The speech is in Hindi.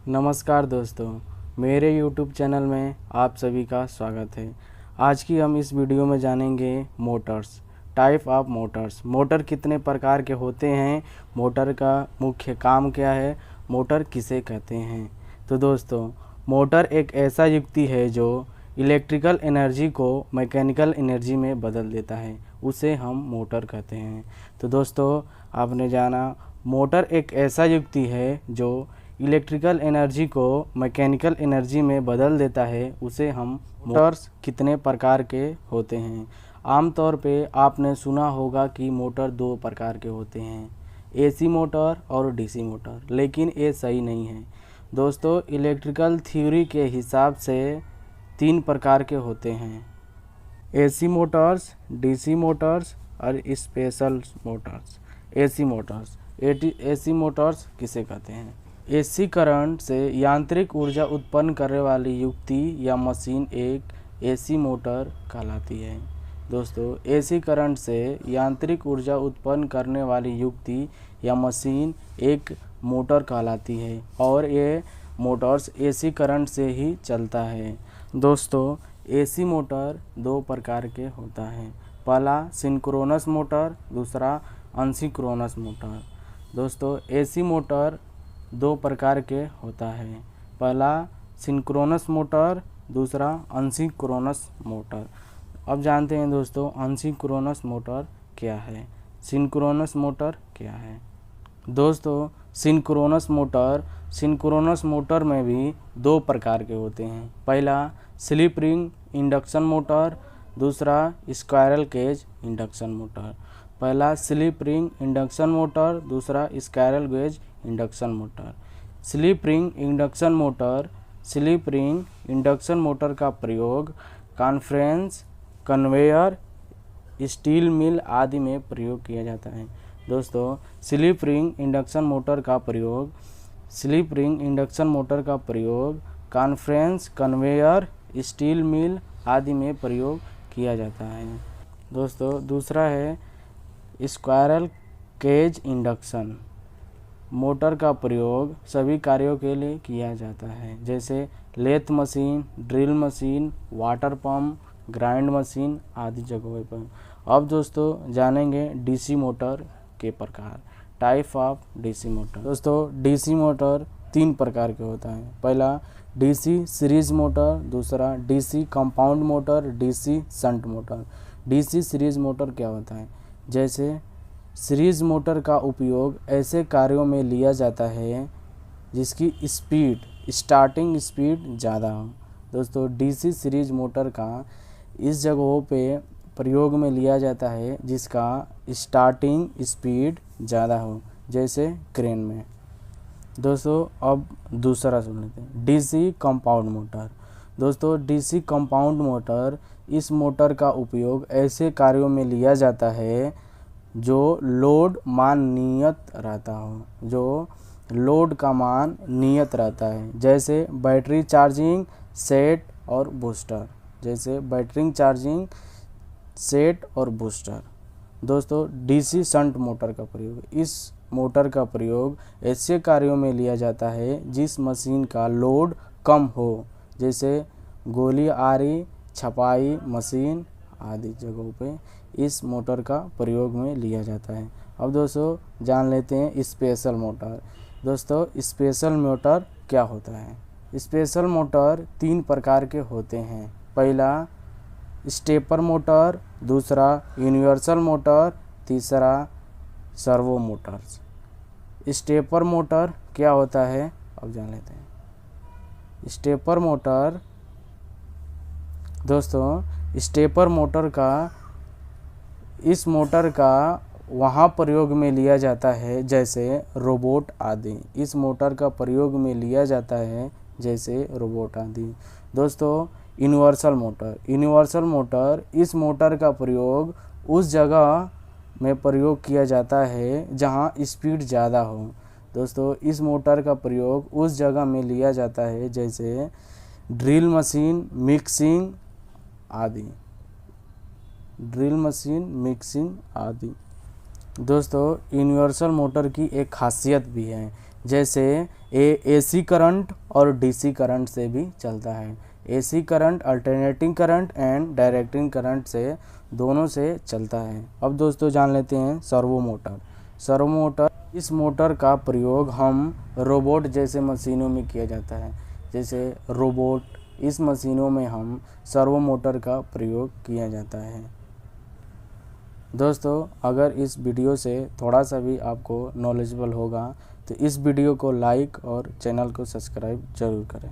नमस्कार दोस्तों, मेरे YouTube चैनल में आप सभी का स्वागत है। आज की हम इस वीडियो में जानेंगे Motors, type of Motors. Motor कितने प्रकार के होते हैं, मोटर का मुख्य काम क्या है, मोटर किसे कहते हैं। तो दोस्तों, मोटर एक ऐसा युक्ति है जो इलेक्ट्रिकल एनर्जी को मैकेनिकल एनर्जी में बदल देता है, उसे हम मोटर कहते हैं। तो दोस्तों, आपने जाना मोटर एक ऐसा युक्ति है जो इलेक्ट्रिकल एनर्जी को मैकेनिकल एनर्जी में बदल देता है, उसे हम मोटर्स कितने प्रकार के होते हैं। आमतौर पे आपने सुना होगा कि मोटर दो प्रकार के होते हैं, एसी मोटर और डीसी मोटर, लेकिन ये सही नहीं है दोस्तों। इलेक्ट्रिकल थ्योरी के हिसाब से तीन प्रकार के होते हैं, एसी मोटर्स, डीसी मोटर्स और स्पेशल मोटर्स। एसी मोटर्स किसे कहते हैं? एसी करंट से यांत्रिक ऊर्जा उत्पन्न करने वाली युक्ति या मशीन एक एसी मोटर कहलाती है। दोस्तों, एसी करंट से यांत्रिक ऊर्जा उत्पन्न करने वाली युक्ति या मशीन एक मोटर कहलाती है और ये मोटर्स एसी करंट से ही चलता है। दोस्तों, एसी मोटर दो प्रकार के होता है, पहला सिंक्रोनस मोटर, दूसरा अनसिंक्रोनस मोटर। दोस्तों, एसी मोटर दो प्रकार के होता है, पहला सिंक्रोनस मोटर, दूसरा अनसिंक्रोनस मोटर। अब जानते हैं दोस्तों अनसिंक्रोनस मोटर क्या है, सिंक्रोनस मोटर क्या है। दोस्तों, सिंक्रोनस मोटर में भी दो प्रकार के होते हैं, पहला स्लिप रिंग इंडक्शन मोटर, दूसरा स्क्वायरल केज इंडक्शन मोटर। पहला स्लिप रिंग इंडक्शन मोटर, दूसरा squirrel cage induction motor. Slip ring induction motor का प्रयोग कॉन्फ्रेंस, कन्वेयर, स्टील मिल आदि में प्रयोग किया जाता है। दोस्तों, स्लिप रिंग इंडक्शन मोटर का प्रयोग कॉन्फ्रेंस, कन्वेयर, स्टील मिल आदि में प्रयोग किया जाता है। दोस्तों, दूसरा है स्क्वायरल केज इंडक्शन मोटर का प्रयोग सभी कार्यों के लिए किया जाता है, जैसे lathe machine, drill machine, water pump, grind machine आदि जगहों पर। अब दोस्तों जानेंगे डीसी मोटर के प्रकार, टाइप ऑफ डीसी मोटर। दोस्तों, डीसी मोटर तीन प्रकार के होता है, पहला डीसी सीरीज मोटर, दूसरा DC compound motor, DC shunt motor. DC series motor क्या होता है? जैसे सीरीज मोटर का उपयोग ऐसे कार्यों में लिया जाता है जिसकी स्टार्टिंग स्पीड ज़्यादा हो। दोस्तों, डीसी सीरीज मोटर का इस जगहों पे प्रयोग में लिया जाता है जिसका स्टार्टिंग स्पीड ज़्यादा हो, जैसे क्रेन में। दोस्तों, अब दूसरा सुन लेते हैं, डीसी कंपाउंड मोटर। दोस्तों, डीसी कंपाउंड मोटर, इस मोटर का उपयोग ऐसे कार्यों में लिया जाता है जो लोड मान नियत रहता हो, जो लोड का मान नियत रहता है, जैसे बैटरी चार्जिंग सेट और बूस्टर। दोस्तों, डीसी शंट मोटर का प्रयोग, इस मोटर का प्रयोग ऐसे कार्यों में लिया जाता है जिस मशीन का लोड कम हो, जैसे गोली आरी, छपाई मशीन आदि जगहों पे इस मोटर का प्रयोग में लिया जाता है। अब दोस्तों जान लेते हैं स्पेशल मोटर। दोस्तों, स्पेशल मोटर क्या होता है? स्पेशल मोटर तीन प्रकार के होते हैं, पहला स्टेपर मोटर, दूसरा यूनिवर्सल मोटर, तीसरा सर्वो मोटर्स। स्टेपर मोटर क्या होता है, अब जान लेते हैं। स्टेपर मोटर, दोस्तों स्टेपर मोटर का, इस मोटर का वहाँ प्रयोग में लिया जाता है जैसे रोबोट आदि। इस मोटर का प्रयोग में लिया जाता है जैसे रोबोट आदि। दोस्तों, यूनिवर्सल मोटर, इस मोटर का प्रयोग उस जगह में प्रयोग किया जाता है जहाँ स्पीड ज़्यादा हो। दोस्तों, इस मोटर का प्रयोग उस जगह में लिया जाता है जैसे ड्रिल मशीन, मिक्सिंग आदि। दोस्तों, यूनिवर्सल मोटर की एक खासियत भी है, जैसे एसी करंट और डीसी करंट से भी चलता है। AC current alternating current and directing current से दोनों से चलता है। अब दोस्तों जान लेते हैं सर्वो मोटर। सर्वो मोटर, इस मोटर का प्रयोग हम रोबोट जैसे मशीनों में किया जाता है। जैसे रोबोट, इस मशीनों में हम सर्वो मोटर का प्रयोग किया जाता है। दोस्तों अगर इस वीडियो से थोड़ा सा भी आपको नॉलेजेबल होगा तो इस वीडियो को लाइक और चैनल को सब्सक्राइब ज़रूर करें।